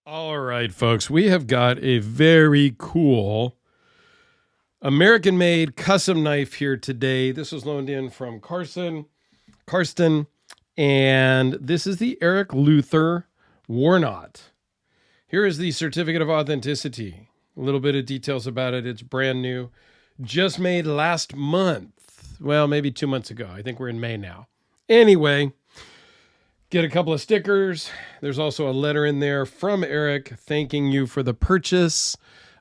All right, folks, we have got a very cool American-made custom knife here today. This was loaned in from Karsten, and this is the Eric Luther Warnaught. Here is the certificate of authenticity. A little bit of details about it. It's brand new, just made last month. Well, maybe 2 months ago. I think we're in May now. Anyway, get a couple of stickers. There's also a letter in there from Eric thanking you for the purchase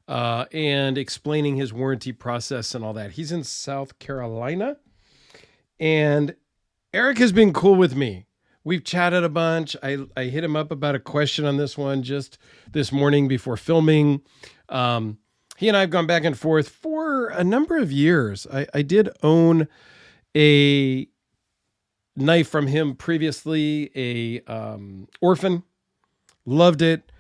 and explaining his warranty process and all that. He's in South Carolina, and Eric has been cool with me. We've chatted a bunch. I hit him up about a question on this one just this morning before filming. He and I have gone back and forth for a number of years. I did own a knife from him previously, a Orphan. Loved it.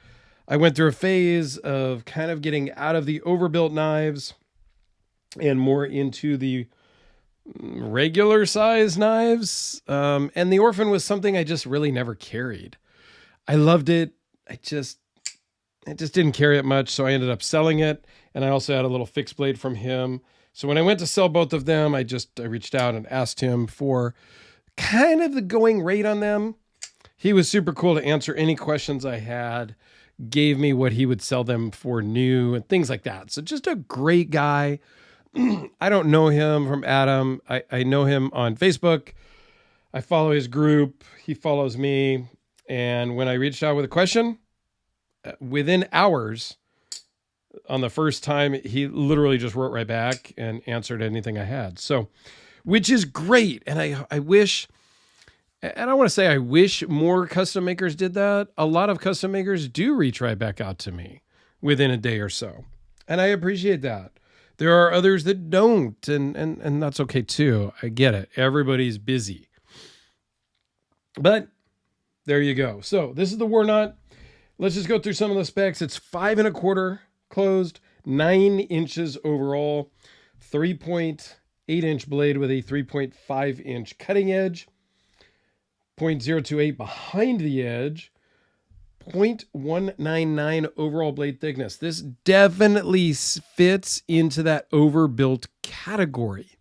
I went through a phase of kind of getting out of the overbuilt knives and more into the regular size knives. And the Orphan was something I just really never carried. I loved it. I just didn't carry it much. So I ended up selling it. And I also had a little fixed blade from him. So when I went to sell both of them, I reached out and asked him for kind of the going rate on them. He was super cool to answer any questions I had, gave me what he would sell them for new and things like that. So just a great guy. I don't know him from Adam. I know him on Facebook. I follow his group. He follows me. And when I reached out with a question, within hours on the first time, he literally just wrote right back and answered anything I had. So, which is great. And I wish, and I want to say I wish more custom makers did that. A lot of custom makers do reach right back out to me within a day or so. And I appreciate that. There are others that don't, and that's okay too. I get it. Everybody's busy. But there you go. So this is the Warnaught. Let's just go through some of the specs. It's 5 1/4 closed, 9 inches overall, 3.8-inch blade with a 3.5-inch cutting edge, 0.028 behind the edge, 0.199 overall blade thickness. This definitely fits into that overbuilt category,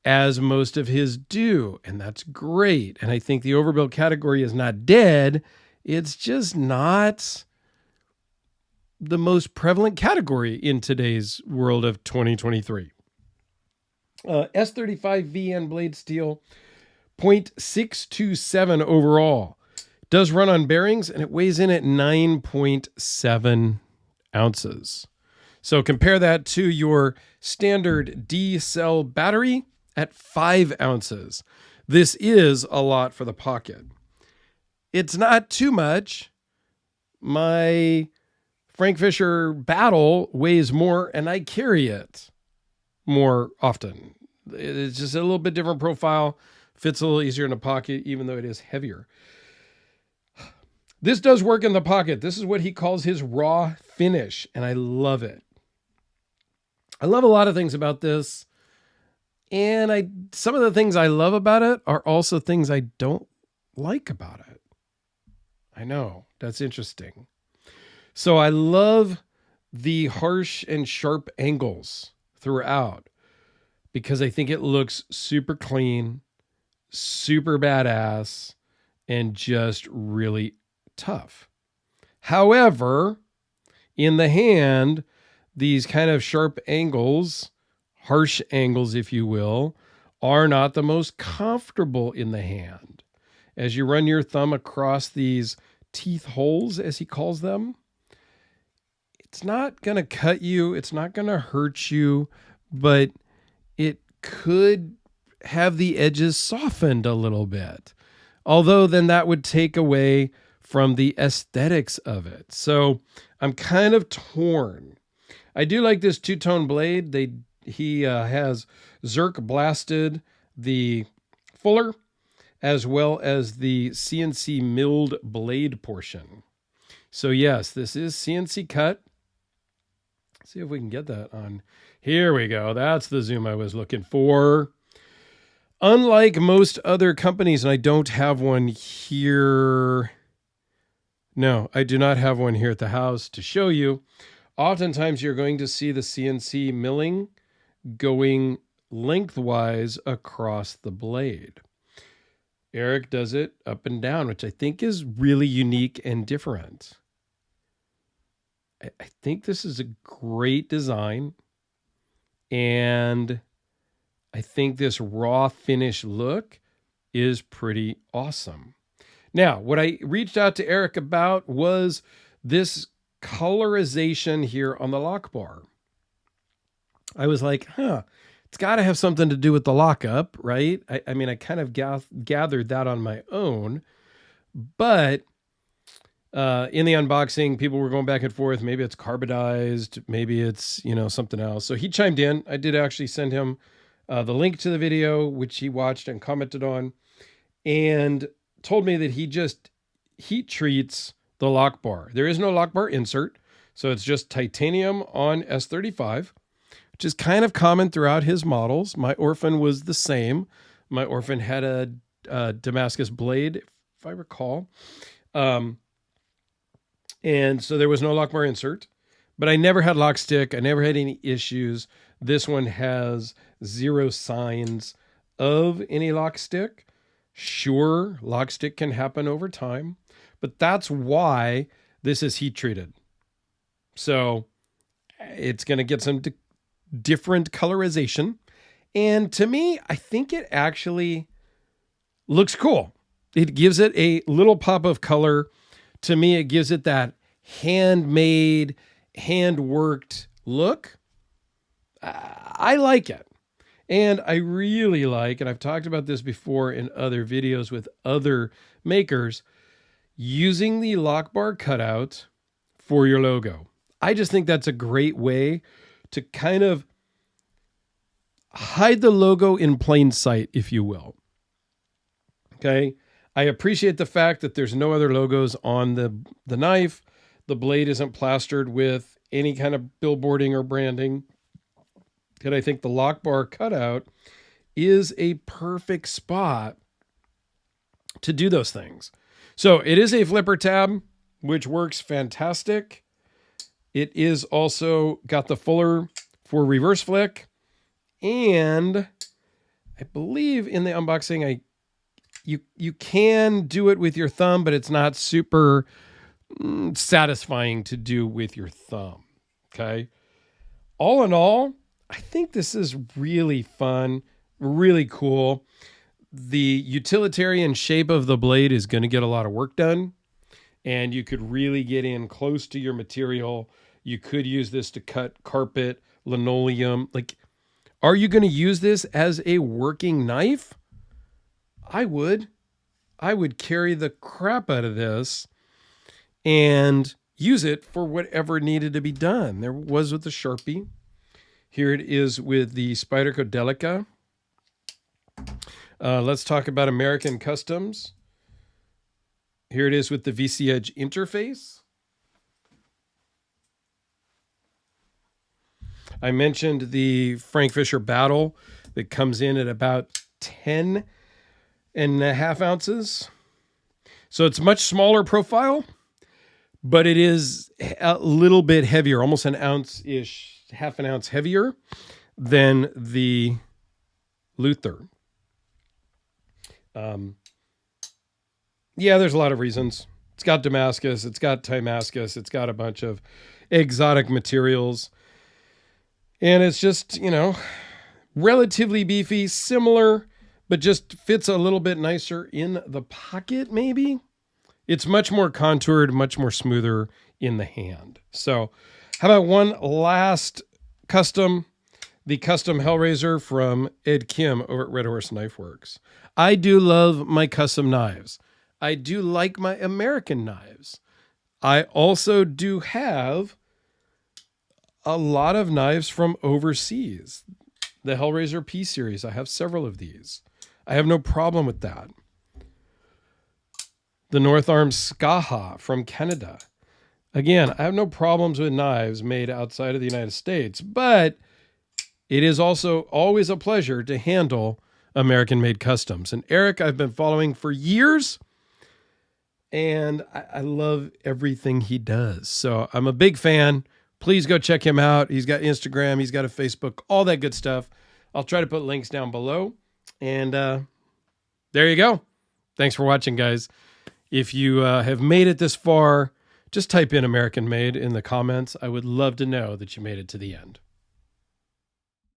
as most of his do, and that's great. And I think the overbuilt category is not dead. It's just not the most prevalent category in today's world of 2023. S35 VN blade steel, 0.627 overall. Does run on bearings, and it weighs in at 9.7 ounces. So compare that to your standard D-cell battery at 5 ounces. This is a lot for the pocket. It's not too much. My Frank Fisher Battle weighs more, and I carry it more often. It's just a little bit different profile. Fits a little easier in the pocket, even though it is heavier. This does work in the pocket. This is what he calls his raw finish, and I love it. I love a lot of things about this, and some of the things I love about it are also things I don't like about it. I know, that's interesting. So I love the harsh and sharp angles throughout because I think it looks super clean, super badass, and just really tough. However, in the hand, these kind of sharp angles, harsh angles, if you will, are not the most comfortable in the hand. As you run your thumb across these teeth holes, as he calls them, it's not going to cut you. It's not going to hurt you, but it could have the edges softened a little bit. Although then that would take away from the aesthetics of it. So I'm kind of torn. I do like this two-tone blade. He has Zerk blasted the fuller as well as the CNC milled blade portion. So yes, this is CNC cut. Let's see if we can get that on. Here we go. That's the zoom I was looking for. Unlike most other companies, and I don't have one here. No, I do not have one here at the house to show you. Oftentimes you're going to see the CNC milling going lengthwise across the blade. Eric does it up and down, which I think is really unique and different. I think this is a great design, and I think this raw finish look is pretty awesome. Now, what I reached out to Eric about was this colorization here on the lock bar. I was like, it's got to have something to do with the lockup, right? I mean, I kind of gathered that on my own, but in the unboxing, people were going back and forth. Maybe it's carbidized, maybe it's, something else. So he chimed in. I did actually send him the link to the video, which he watched and commented on, and told me that he just heat treats the lock bar. There is no lock bar insert, so it's just titanium on S35, which is kind of common throughout his models. My Orphan was the same. My Orphan had a Damascus blade, if I recall. And so there was no lock bar insert, but I never had lock stick. I never had any issues. This one has 0 signs of any lock stick. Sure, lock stick can happen over time, but that's why this is heat treated. So it's going to get some different colorization. And to me, I think it actually looks cool. It gives it a little pop of color. To me, it gives it that handmade, hand-worked look. I like it. And I really like, and I've talked about this before in other videos with other makers, using the lock bar cutout for your logo. I just think that's a great way to kind of hide the logo in plain sight, if you will. Okay. I appreciate the fact that there's no other logos on the knife. The blade isn't plastered with any kind of billboarding or branding. And I think the lock bar cutout is a perfect spot to do those things. So it is a flipper tab, which works fantastic. It is also got the fuller for reverse flick. And I believe in the unboxing, you can do it with your thumb, but it's not super satisfying to do with your thumb. Okay. All in all, I think this is really fun, really cool. The utilitarian shape of the blade is going to get a lot of work done, and you could really get in close to your material. You could use this to cut carpet, linoleum. Like, are you going to use this as a working knife? I would carry the crap out of this and use it for whatever needed to be done. There was with the Sharpie. Here it is with the Spyderco Delica. Let's talk about American Customs. Here it is with the VC Edge interface. I mentioned the Frank Fisher Battle that comes in at about 10.5 ounces. So it's much smaller profile, but it is a little bit heavier, almost an ounce-ish, half an ounce heavier than the Luther. Yeah, there's a lot of reasons. It's got Damascus, it's got Timascus, it's got a bunch of exotic materials. And it's just, relatively beefy, similar, but just fits a little bit nicer in the pocket, maybe. It's much more contoured, much more smoother in the hand. So how about one last custom? The custom Hellraiser from Ed Kim over at Red Horse Knife Works. I do love my custom knives. I do like my American knives. I also do have a lot of knives from overseas. The Hellraiser P series, I have several of these. I have no problem with that. The North Arm Skaha from Canada. Again, I have no problems with knives made outside of the United States, but it is also always a pleasure to handle American-made customs. And Eric, I've been following for years. and I love everything he does. So I'm a big fan. Please go check him out. He's got Instagram, he's got a Facebook, all that good stuff. I'll try to put links down below. And there you go. Thanks for watching, guys. If you have made it this far, just type in American Made in the comments. I would love to know that you made it to the end.